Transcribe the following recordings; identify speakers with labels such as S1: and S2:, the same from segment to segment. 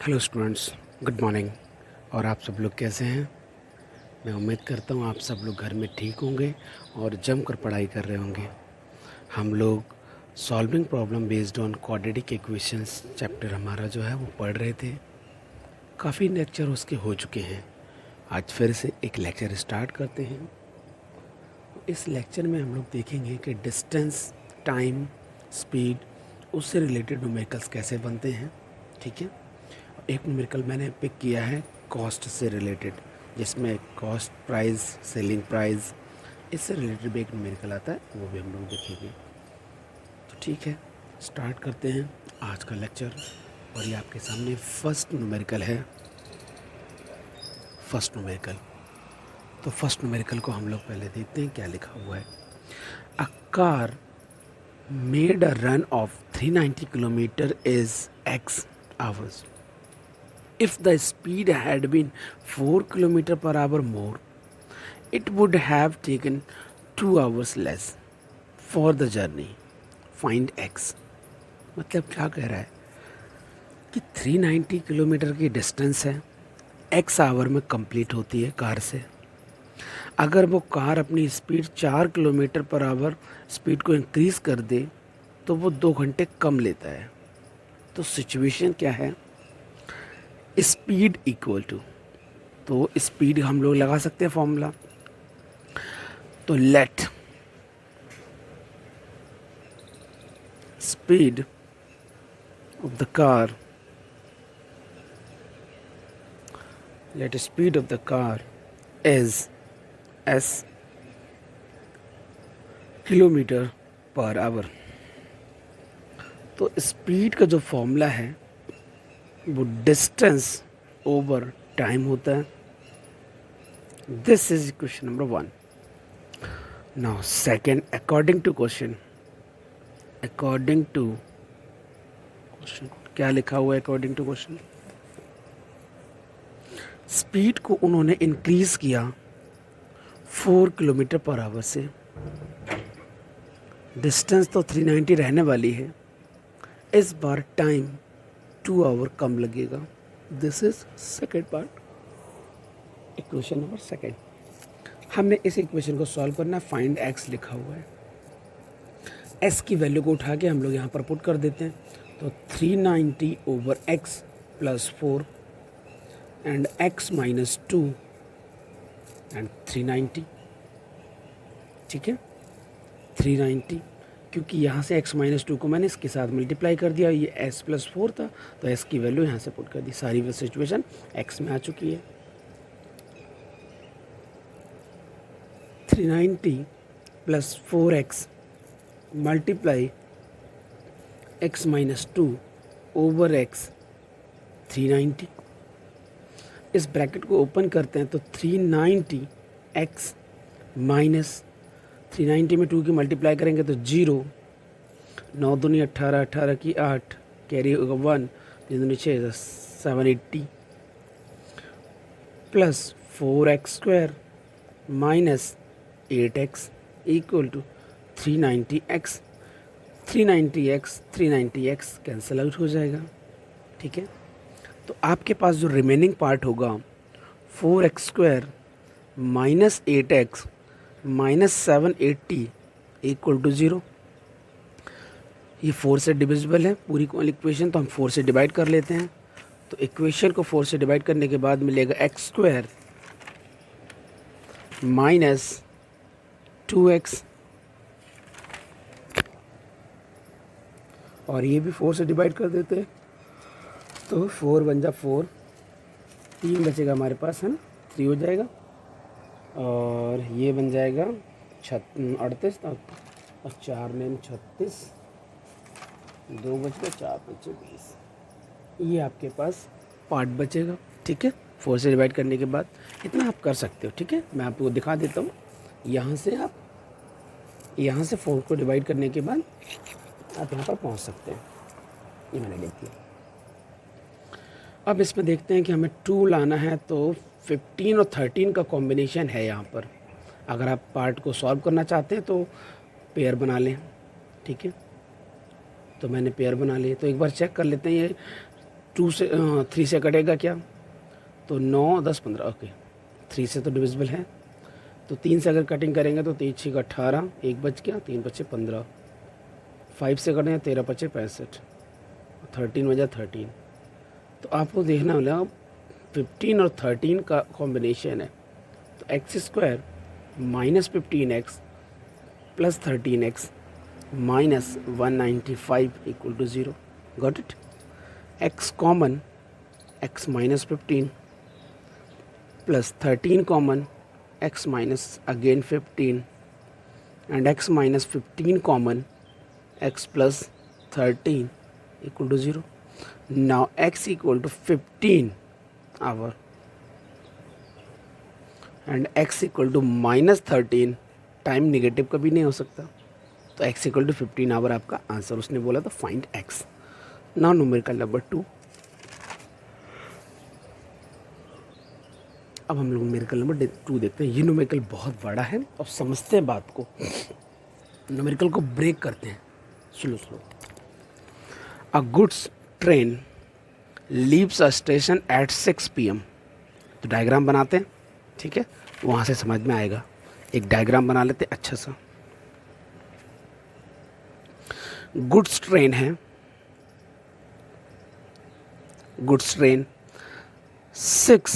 S1: Hello students, good morning. और आप सब लोग कैसे हैं? मैं उम्मीद करता हूँ आप सब लोग घर में ठीक होंगे और जमकर पढ़ाई कर रहे होंगे। हम लोग solving problem based on quadratic equations chapter हमारा जो है वो पढ़ रहे थे। काफ़ी लेक्चर उसके हो चुके हैं। आज फिर से एक लेक्चर स्टार्ट करते हैं। इस लेक्चर में हम लोग देखेंगे कि डिस्टेंस, टाइम, स्पीड, उससे रिलेटेड न्यूमेरिकल्स कैसे बनते हैं। ठीक है। एक न्यूमेरिकल मैंने पिक किया है कॉस्ट से रिलेटेड, जिसमें कॉस्ट प्राइस, सेलिंग प्राइस, इससे रिलेटेड भी एक न्यूमेरिकल आता है, वो भी हम लोग देखेंगे। तो ठीक है, स्टार्ट करते हैं आज का लेक्चर। और ये आपके सामने फर्स्ट न्यूमेरिकल है। फर्स्ट न्यूमेरिकल तो फर्स्ट न्यूमेरिकल को हम लोग पहले देखते हैं क्या लिखा हुआ है। A car made a run of 390 kilometre is x hours. If the speed had been 4 km per hour more, it would have taken 2 hours less for the journey. Find x. मतलब क्या कह रहा है कि 390 किलोमीटर की distance है, x our में complete होती है कार से। अगर वो कार अपनी speed 4 kilometre per our speed को इंक्रीज़ कर दे तो वो 2 घंटे कम लेता है। तो सिचुएशन क्या है? स्पीड इक्वल टू, तो स्पीड हम लोग लगा सकते हैं फॉर्मूला। तो let speed of the car is S kilometre per our. तो स्पीड का जो फॉर्मूला है वो डिस्टेंस ओवर टाइम होता है। This is question number 1। Now second, according to question क्या लिखा हुआ है? अकॉर्डिंग टू क्वेश्चन स्पीड को उन्होंने इंक्रीज किया 4 किलोमीटर पर आवर से। डिस्टेंस तो 390 रहने वाली है, इस बार टाइम 2 आवर कम लगेगा। This is second part, equation number second. हमने इस इक्वेशन को सॉल्व करना है। फाइंड एक्स लिखा हुआ है। एस की वैल्यू को उठा के हम लोग यहाँ पर पुट कर देते हैं। तो 390 over x plus 4 and x minus 2 and 390। ठीक है, 390, क्योंकि यहाँ से x माइनस 2 को मैंने इसके साथ मल्टीप्लाई कर दिया, ये s प्लस 4 था, तो s की वैल्यू यहाँ से पुट कर दी। सारी वो सिचुएशन x में आ चुकी है। 390 plus 4x multiply x minus 2 over x 390। इस ब्रैकेट को ओपन करते हैं तो 390x माइनस 390 में 2 की मल्टीप्लाई करेंगे तो 0, 9 दूनी 18, 18 की 8, कैरी होगा 1, 3 दूनी 6, 780 plus 4x square minus 8x equal to 390x। 390x cancel out हो जाएगा। ठीक है, तो आपके पास जो रिमेनिंग पार्ट होगा 4x square minus 8x minus 780 equal to 0। ये 4 से डिविजिबल है पूरी इक्वेशन, तो हम 4 से डिवाइड कर लेते हैं। तो इक्वेशन को 4 से डिवाइड करने के बाद मिलेगा एक्स स्क्वायर माइनस 2x, और ये भी 4 से डिवाइड कर देते हैं। तो 4 बन जा 4, 3 बचेगा हमारे पास, है ना, 3 हो जाएगा। और ये बन जाएगा 38 और 4 में 36, 2 बच गए, 4 बचे 20। ये आपके पास पार्ट बचेगा। ठीक है, 4 से डिवाइड करने के बाद इतना आप कर सकते हो। ठीक है, मैं आपको दिखा देता हूँ। यहाँ से 4 को डिवाइड करने के बाद आप यहाँ पर पहुँच सकते हैं। ये मैंने लिख दिया। अब इसमें देखते हैं कि हमें 2 लाना है, तो 15 और 13 का कॉम्बिनेशन है यहाँ पर। अगर आप पार्ट को सॉल्व करना चाहते हैं तो पेयर बना लें। ठीक है, तो मैंने पेयर बना लिए। तो एक बार चेक कर लेते हैं, ये 3 से कटेगा क्या, तो 9 10 15, ओके 3 से तो डिविजिबल है, तो 3 से अगर कटिंग करेंगे तो 3 6 18, 1 बच गया, 3 बचे 15, 5 से कटेंगे 13 बचे 65, 13 बजा 13। तो आपको देखना होगा 15 और 13 का कॉम्बिनेशन है, तो x square minus 15x plus 13x minus 195 equal to 0। Got it. x common, x minus 15 plus 13 common, x minus again 15 and x minus 15 common, x plus 13 equal to 0। Now x equal to 15 hour and x equal to minus 13, time negative कभी नहीं हो सकता, तो x equal to 15 hour आपका answer. उसने बोला था find x। Now numerical number 2। अब हम लोग न्यूमेरिकल नंबर 2 देखते हैं। ये न्यूमेरिकल बहुत बड़ा है और समझते हैं बात को, न्यूमेरिकल को ब्रेक करते हैं slow slow. A goods train leaves a station at 6 PM। तो डायग्राम बनाते हैं, ठीक है, वहाँ से समझ में आएगा। एक डायग्राम बना लेते हैं अच्छा सा। गुड्स ट्रेन है, गुड्स ट्रेन 6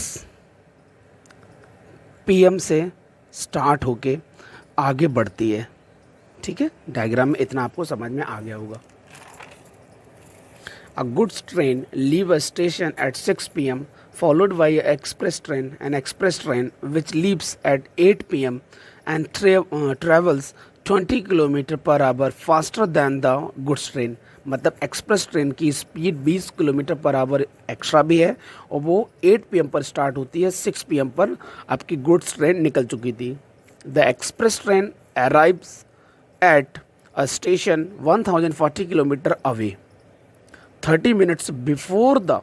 S1: PM से स्टार्ट होके आगे बढ़ती है, ठीक है। डायग्राम में इतना आपको समझ में आ गया होगा। A goods train leave a station at 6 PM followed by an express train which leaves at 8 PM and travels 20 kilometre per our faster than the goods train. मतलब एक्सप्रेस ट्रेन की speed 20 kilometre per hour extra भी है और वो 8 PM पर start होती है, 6 PM पर आपकी गुड्स ट्रेन निकल चुकी थी। The express train arrives at a station 1040 kilometre away 30 minutes before the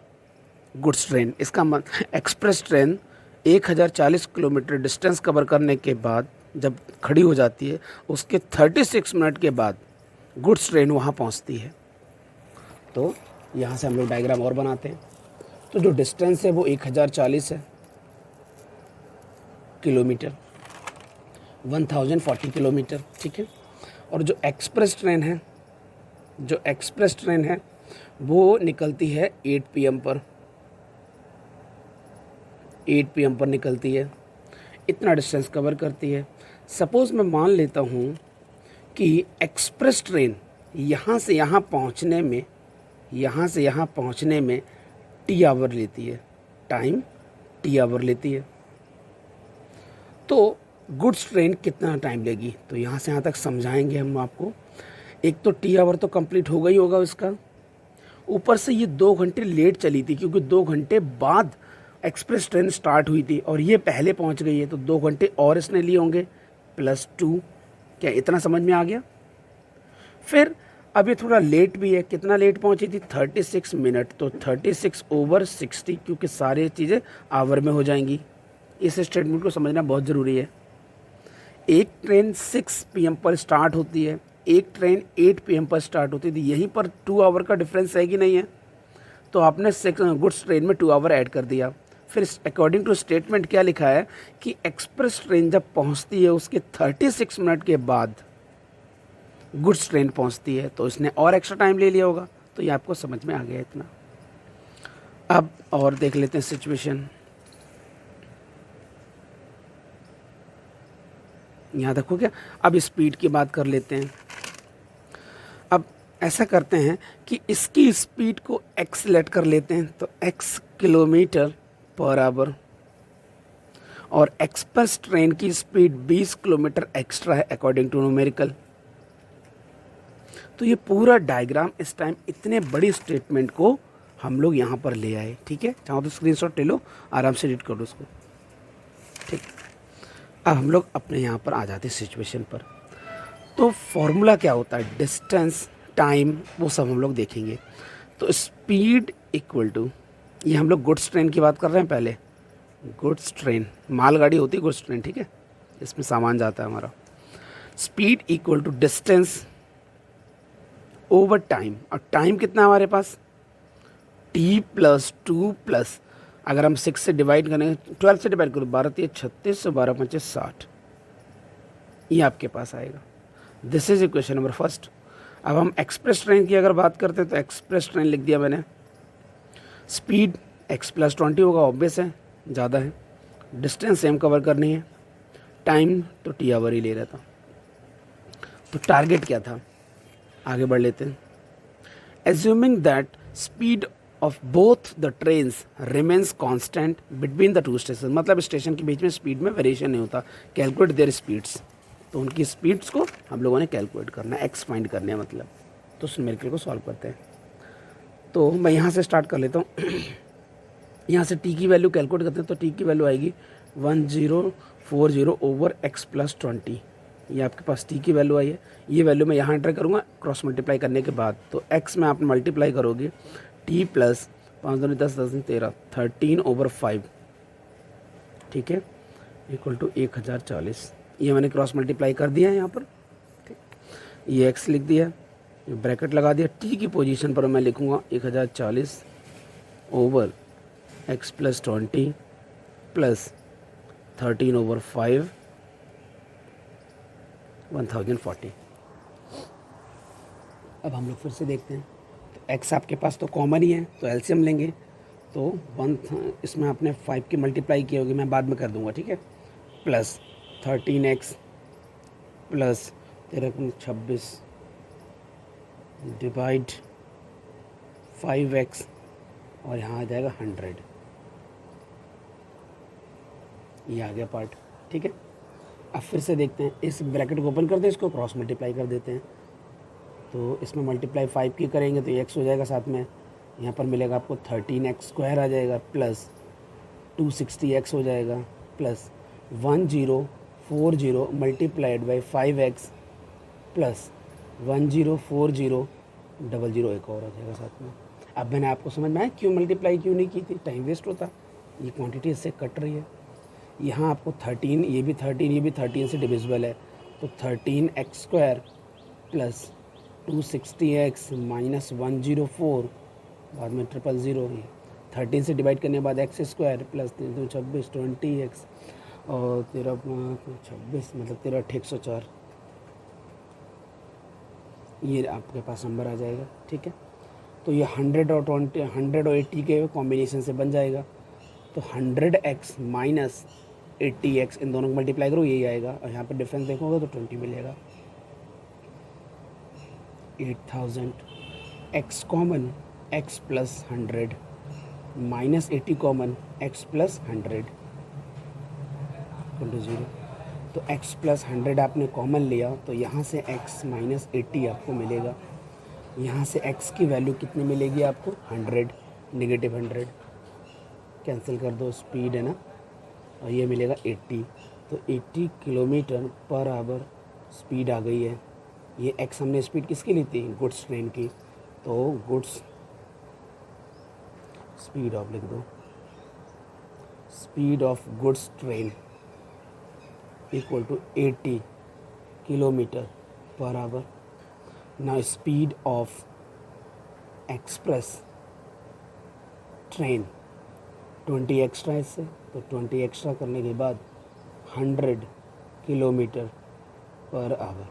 S1: goods train. इसका मतलब express train 1040 kilometre distance cover करने के बाद जब खड़ी हो जाती है, उसके 36 मिनट के बाद गुड्स ट्रेन वहाँ पहुँचती है। तो यहाँ से हम लोग डायग्राम और बनाते हैं। तो जो डिस्टेंस है वो 1040 है किलोमीटर, 1040 किलोमीटर, ठीक है। और जो एक्सप्रेस ट्रेन है वो निकलती है 8 PM पर, 8 PM पर निकलती है, इतना डिस्टेंस कवर करती है। सपोज़ मैं मान लेता हूँ कि एक्सप्रेस ट्रेन यहाँ से यहाँ पहुँचने में T आवर लेती है, टाइम T आवर लेती है। तो गुड्स ट्रेन कितना टाइम लेगी, तो यहाँ से यहाँ तक समझाएंगे हम आपको। एक तो T आवर तो कंप्लीट होगा ही होगा इसका, ऊपर से ये 2 घंटे लेट चली थी क्योंकि 2 घंटे बाद एक्सप्रेस ट्रेन स्टार्ट हुई थी और ये पहले पहुंच गई है, तो 2 घंटे और इसने लिए होंगे +2। क्या इतना समझ में आ गया। फिर अब ये थोड़ा लेट भी है, कितना लेट पहुंची थी 36 मिनट, तो 36/60 क्योंकि सारी चीज़ें आवर में हो जाएंगी। इस स्टेटमेंट को समझना बहुत ज़रूरी है। एक ट्रेन 6 PM पर स्टार्ट होती है, एक ट्रेन 8 PM पर स्टार्ट होती थी, यहीं पर 2 आवर का डिफरेंस है कि नहीं है, तो आपने गुड्स ट्रेन में 2 आवर ऐड कर दिया। फिर अकॉर्डिंग टू स्टेटमेंट क्या लिखा है कि एक्सप्रेस ट्रेन जब पहुंचती है उसके 36 मिनट के बाद गुड्स ट्रेन पहुंचती है, तो इसने और एक्स्ट्रा टाइम ले लिया होगा। तो ये आपको समझ में आ गया इतना। अब और देख लेते हैं सिचुएशन। यहाँ देखो क्या, अब स्पीड की बात कर लेते हैं। अब ऐसा करते हैं कि इसकी स्पीड को एक्सलेट कर लेते हैं, तो x किलोमीटर पर आवर, और एक्सप्रेस ट्रेन की स्पीड 20 किलोमीटर एक्स्ट्रा है अकॉर्डिंग टू न्यूमेरिकल। तो ये पूरा डायग्राम इस टाइम इतने बड़ी स्टेटमेंट को हम लोग यहाँ पर ले आए, ठीक है। चाहो तो स्क्रीनशॉट ले लो, आराम से रीड करो उसको, ठीक। अब हम लोग अपने यहाँ पर आ जाते हैं सिचुएशन पर। तो फॉर्मूला क्या होता है, डिस्टेंस, टाइम, वो सब हम लोग देखेंगे। तो स्पीड इक्वल टू, ये हम लोग गुड्स ट्रेन की बात कर रहे हैं पहले। गुड्स ट्रेन मालगाड़ी होती है, गुड्स ट्रेन, ठीक है, इसमें सामान जाता है हमारा। Speed equal to distance over time, और टाइम कितना है हमारे पास टी प्लस टू प्लस, अगर हम 6 से डिवाइड करेंगे, 12 से डिवाइड करो, 12 3 36 से 12 5 60, ये आपके पास आएगा। This is equation number first. अब हम एक्सप्रेस ट्रेन की अगर बात करते हैं तो एक्सप्रेस ट्रेन लिख दिया मैंने। स्पीड x प्लस 20 होगा, ऑब्वियस है, ज़्यादा है। डिस्टेंस सेम कवर करनी है। टाइम तो टी आवर ही ले रहा था। तो टारगेट क्या था, आगे बढ़ लेते हैं। Assuming that speed of both the trains remains constant between the two station, मतलब स्टेशन के बीच में स्पीड में वेरिएशन नहीं होता। कैलकुलेट देयर स्पीड्स, तो उनकी स्पीड्स को हम लोगों ने कैलकुलेट करना है, एक्स फाइंड करने हैं मतलब। तो उस न्यूमेरिकल को सॉल्व करते हैं। तो मैं यहाँ से स्टार्ट कर लेता हूँ। यहाँ से टी की वैल्यू कैलकुलेट करते हैं, तो टी की वैल्यू आएगी 1040 ओवर एक्स प्लस 20। ये आपके पास टी की वैल्यू आई है। ये वैल्यू मैं यहाँ एंटर करूँगा क्रॉस मल्टीप्लाई करने के बाद। तो एक्स में आप मल्टीप्लाई करोगे टी प्लस 5 दूनी 10 10 13 13 ओवर 5, ठीक है, इक्वल टू 1040। ये मैंने क्रॉस मल्टीप्लाई कर दिया है यहाँ पर, ठीक। ये एक्स लिख दिया, ये ब्रैकेट लगा दिया। टी की पोजीशन पर मैं लिखूँगा 1040 over x plus 20 plus 13 over 5 1040। अब हम लोग फिर से देखते हैं। तो एक्स आपके पास तो कॉमन ही है, तो एलसीएम लेंगे। तो इसमें आपने 5 की मल्टीप्लाई की होगी, मैं बाद में कर दूंगा, ठीक है। Plus 13x plus 13×26 divide 5x, और यहाँ आ जाएगा 100। ये आ गया पार्ट, ठीक है। अब फिर से देखते हैं, इस ब्रैकेट को ओपन कर दें, इसको क्रॉस मल्टीप्लाई कर देते हैं। तो इसमें मल्टीप्लाई 5 की करेंगे तो x हो जाएगा, साथ में यहाँ पर मिलेगा आपको 13x² आ जाएगा, प्लस 260x हो जाएगा, plus 1040 multiplied by 5x plus 1040 एक और आ जाएगा साथ में। अब मैंने आपको समझ में आया क्यों मल्टीप्लाई क्यों नहीं की थी, टाइम वेस्ट होता। ये क्वांटिटी इससे कट रही है। यहाँ आपको 13, ये भी 13, ये भी 13 से डिविजिबल है, तो 13x² प्लस 260x माइनस 104, बाद में 000, 13 से डिवाइड करने के बाद x² प्लस 3 2 26 20x, और 13 26 मतलब 13 104। ये आपके पास नंबर आ जाएगा, ठीक है। तो ये 100 और 80 के कॉम्बिनेशन से बन जाएगा। तो 100x माइनस 80x, इन दोनों को मल्टीप्लाई करो, यही आएगा, और यहाँ पर डिफरेंस देखोगे तो 20 मिलेगा। 8000 x common x plus 100 minus 80 common x plus 100 0। तो x प्लस 100 आपने कॉमन लिया, तो यहाँ से x माइनस 80 आपको मिलेगा। यहाँ से x की वैल्यू कितनी मिलेगी आपको, 100, नेगेटिव 100 कैंसिल कर दो, स्पीड है ना, और ये मिलेगा 80। तो 80 किलोमीटर पर आवर स्पीड आ गई है। ये x हमने स्पीड किसकी ली थी, गुड्स ट्रेन की। तो गुड्स स्पीड ऑफ लिख दो, speed of goods train equal to 80 kilometre per hour. ना speed of express train 20 extra इससे, तो 20 एक्स्ट्रा करने के बाद 100 किलोमीटर पर आवर,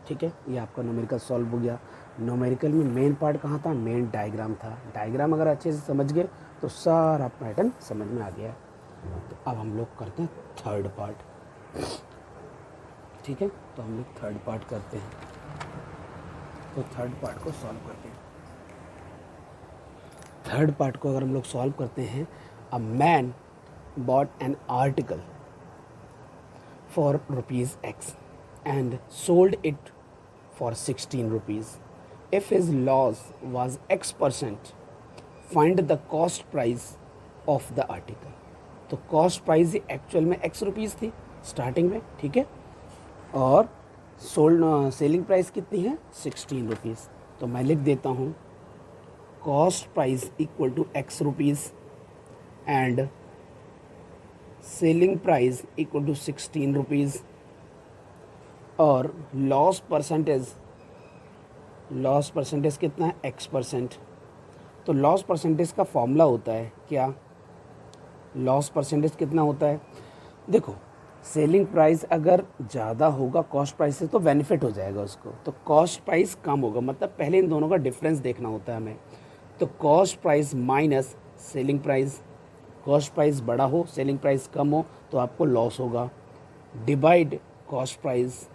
S1: ठीक है। ये आपका न्यूमेरिकल सॉल्व हो गया। न्यूमेरिकल में मेन पार्ट कहाँ था, मेन डायग्राम था। डायग्राम अगर अच्छे से समझ गए तो सारा पैटर्न समझ में आ गया। तो अब हम लोग करते हैं थर्ड पार्ट, ठीक है। तो हम लोग थर्ड पार्ट करते हैं। तो थर्ड पार्ट को सॉल्व करते हैं। थर्ड पार्ट को अगर हम लोग सॉल्व करते हैं, a man bot an article for ₹X and sold it for 16 rupees. If his loss was X%, find the cost price of the article. तो कॉस्ट प्राइस एक्चुअल में X रुपीज़ थी starting में, ठीक है, और selling price कितनी है, 16 rupees. तो मैं लिख देता हूँ cost price equal to X rupees and selling price equal to 16 rupees, और लॉस परसेंटेज कितना है, X%। तो लॉस परसेंटेज का फॉर्मूला होता है क्या, लॉस परसेंटेज कितना होता है, देखो सेलिंग प्राइस अगर ज़्यादा होगा कॉस्ट प्राइस से तो बेनिफिट हो जाएगा उसको, तो कॉस्ट प्राइस कम होगा, मतलब पहले इन दोनों का डिफरेंस देखना होता है हमें। तो cost price minus selling price, cost price बड़ा हो सेलिंग प्राइस कम हो तो आपको लॉस होगा, divide cost price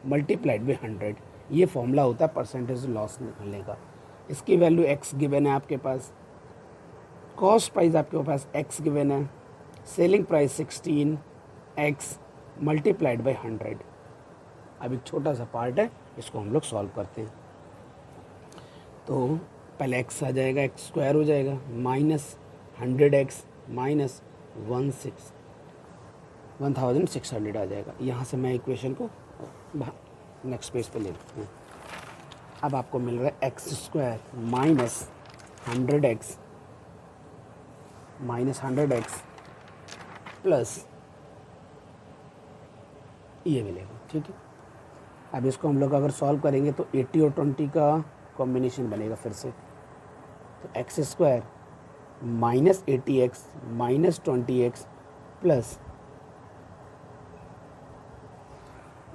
S1: multiplied by 100, ये फॉर्मूला होता है परसेंटेज लॉस निकालने का। इसकी वैल्यू x गिवन है आपके पास, कॉस्ट प्राइस आपके पास x गिवन है, selling price 16x multiplied by 100। अब एक छोटा सा पार्ट है, इसको हम लोग सॉल्व करते हैं। तो पहले x आ जाएगा, x स्क्वायर हो जाएगा, माइनस 100x माइनस 1600 आ जाएगा। यहाँ से मैं इक्वेशन को नेक्स्ट पेज पे ले लेता हूँ। अब आपको मिल रहा है x square minus 100x plus ये मिलेगा, ठीक है। अब इसको हम लोग अगर सॉल्व करेंगे तो 80 और 20 का कॉम्बिनेशन बनेगा फिर से, तो x square minus 80x minus 20x plus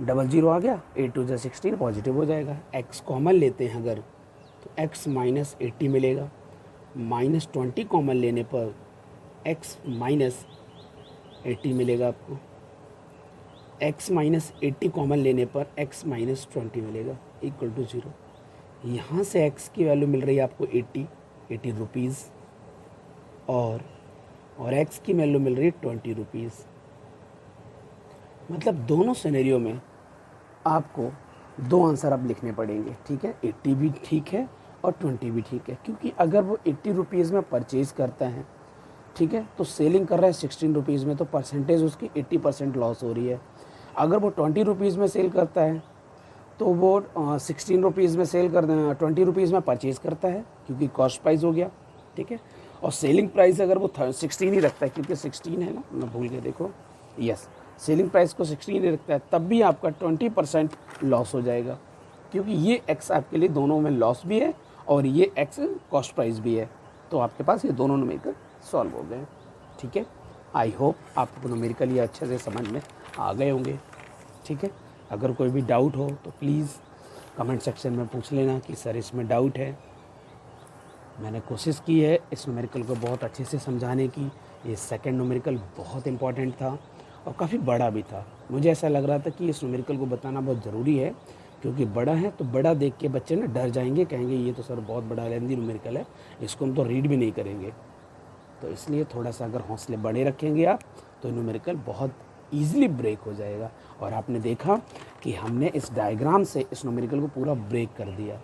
S1: 00 आ गया, 8 टू जा 16 पॉजिटिव हो जाएगा। x कॉमन लेते हैं अगर तो x माइनस 80 मिलेगा, माइनस 20 कॉमन लेने पर x माइनस 80 मिलेगा आपको, x माइनस 80 कॉमन लेने पर x माइनस 20 मिलेगा इक्वल टू 0। यहाँ से x की वैल्यू मिल रही है आपको 80 रुपीज़ और x की वैल्यू मिल रही है 20 रुपीज़। मतलब दोनों सिनेरियो में आपको दो आंसर अब लिखने पड़ेंगे, ठीक है। 80 भी ठीक है और 20 भी ठीक है, क्योंकि अगर वो 80 रुपीज़ में परचेज़ करता है, ठीक है, तो सेलिंग कर रहा है 16 रुपीज़ में, तो परसेंटेज उसकी 80% लॉस हो रही है। अगर वो 20 रुपीज़ में सेल करता है तो वो 16 रुपीज़ में सेल कर 20 रुपीज़ में परचेज़ करता है क्योंकि कॉस्ट प्राइस हो गया, ठीक है। और सेलिंग प्राइस अगर वो 16 ही रखता है, क्योंकि 16 है ना, मैं भूल के देखो, यस, सेलिंग प्राइस को 16 ही रखता है, तब भी आपका 20% लॉस हो जाएगा, क्योंकि ये एक्स आपके लिए दोनों में लॉस भी है और ये एक्स कॉस्ट प्राइस भी है। तो आपके पास ये दोनों न्यूमेरिकल सॉल्व हो गए, ठीक है। आई होप आपको न्यूमेरिकल ये अच्छे से समझ में आ गए होंगे, ठीक है। अगर कोई भी डाउट हो तो प्लीज़ कमेंट सेक्शन में पूछ लेना कि सर इसमें डाउट है। मैंने कोशिश की है इस न्यूमेरिकल को बहुत अच्छे से समझाने की। ये सेकंड न्यूमेरिकल बहुत इंपॉर्टेंट था और काफ़ी बड़ा भी था। मुझे ऐसा लग रहा था कि इस न्यूमेरिकल को बताना बहुत ज़रूरी है, क्योंकि बड़ा है तो बड़ा देख के बच्चे ना डर जाएंगे, कहेंगे ये तो सर बहुत बड़ा लेंदी न्यूमेरिकल है, इसको हम तो रीड भी नहीं करेंगे। तो इसलिए थोड़ा सा अगर हौसले बड़े रखेंगे आप तो न्यूमेरिकल बहुत ईजिली ब्रेक हो जाएगा। और आपने देखा कि हमने इस डायग्राम से इस न्यूमेरिकल को पूरा ब्रेक कर दिया।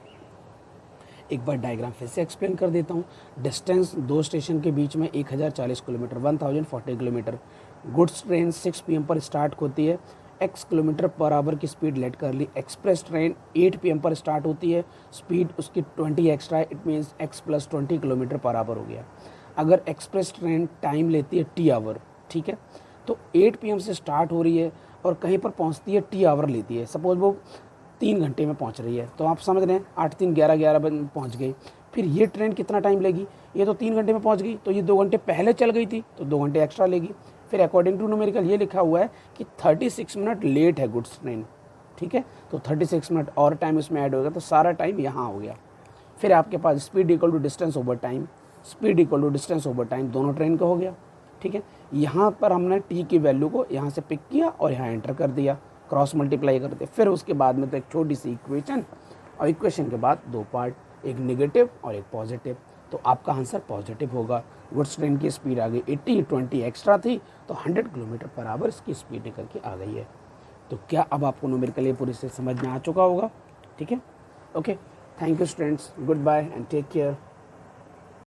S1: एक बार डायग्राम फिर से एक्सप्लेन कर देता हूँ। डिस्टेंस दो स्टेशन के बीच में 1040 kilometre 1040 kilometre. Goods train 6 PM पर स्टार्ट होती है, x किलोमीटर पर आवर की स्पीड लेट कर ली। एक्सप्रेस ट्रेन 8 PM पर स्टार्ट होती है, स्पीड उसकी 20 extra, it means x plus 20 kilometre per our हो गया। अगर एक्सप्रेस ट्रेन टाइम लेती है T आवर, ठीक है, तो 8 PM से स्टार्ट हो रही है और कहीं पर पहुंचती है T आवर लेती है। सपोज वो 3 घंटे में पहुंच रही है, तो आप समझ रहे हैं 8 3 11 बजे पहुंच गई। फिर ये ट्रेन कितना टाइम लेगी, ये तो 3 घंटे में पहुंच गई, तो ये 2 घंटे पहले चल गई थी तो 2 घंटे एक्स्ट्रा लेगी। फिर अकॉर्डिंग टू न्यूमेरिकल ये लिखा हुआ है कि 36 मिनट लेट है गुड्स ट्रेन, ठीक है, तो 36 मिनट और टाइम इसमें ऐड होगा, तो सारा टाइम यहाँ हो गया। फिर आपके पास speed equal to distance over time, speed equal to distance over time, दोनों ट्रेन का हो गया, ठीक है। यहाँ पर हमने टी की वैल्यू को यहाँ से पिक किया और यहाँ एंटर कर दिया, क्रॉस मल्टीप्लाई कर दिया। फिर उसके बाद में तो एक छोटी सी इक्वेशन, और इक्वेशन के बाद दो पार्ट, एक नेगेटिव और एक पॉजिटिव। तो आपका आंसर पॉजिटिव होगा। गुड्स ट्रेन की स्पीड आ गई 80, 20 एक्स्ट्रा थी तो 100 किलोमीटर पर आवर इसकी स्पीड निकल के आ गई है। तो क्या अब आपको न्यूमेरिकल ये पूरी से समझ में आ चुका होगा, ठीक है। Okay, thank you students, good bye and take care.